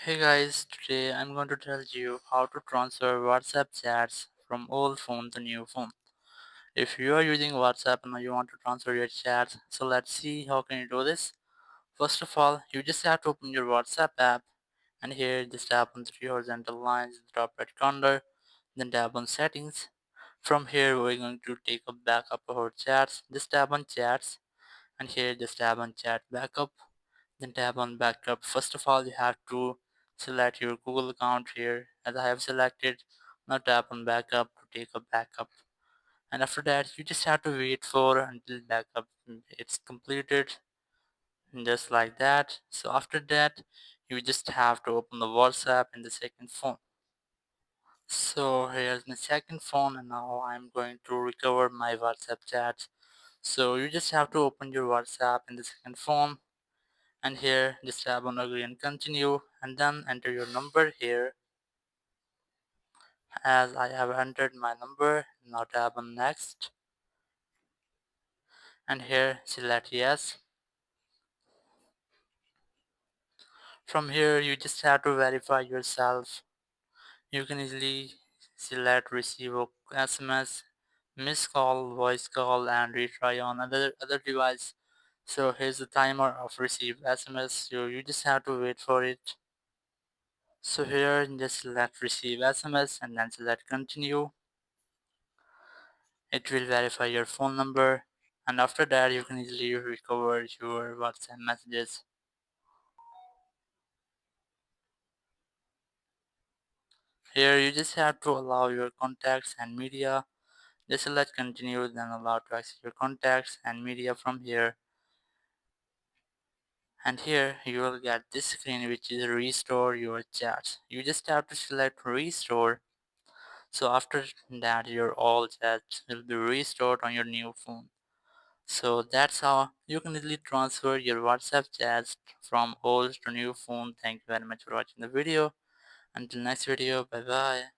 Hey guys, today I'm going to tell you how to transfer WhatsApp chats from old phone to new phone. If you are using WhatsApp and you want to transfer your chats, so let's see how can you do this. First of all, you just have to open your WhatsApp app and here just tap on three horizontal lines in the top right corner, then tap on settings. From here we're going to take a backup of our chats. Just tap on chats and here just tap on chat backup, then tap on backup. First of all, you have to select your Google account here as I have selected. Now tap on backup to take a backup, and after that you just have to wait for until backup it's completed, just like that. So after that you just have to open the WhatsApp in the second phone. So here's my second phone and now I'm going to recover my WhatsApp chats. So you just have to open your WhatsApp in the second phone, and here just tap on agree and continue and then enter your number here. As I have entered my number, now tap on next and here select yes. From here you just have to verify yourself. You can easily select receive a SMS, miss call, voice call, and retry on other device. So here's the timer of receive SMS, so you just have to wait for it. So here just select receive SMS and then select continue. It will verify your phone number, and after that you can easily recover your WhatsApp messages. Here you just have to allow your contacts and media. Just select continue, then allow to access your contacts and media from here. And here you will get this screen which is restore your chats. You just have to select restore. So after that your all chats will be restored on your new phone. So that's how you can easily transfer your WhatsApp chats from old to new phone. Thank you very much for watching the video. Until next video, bye bye.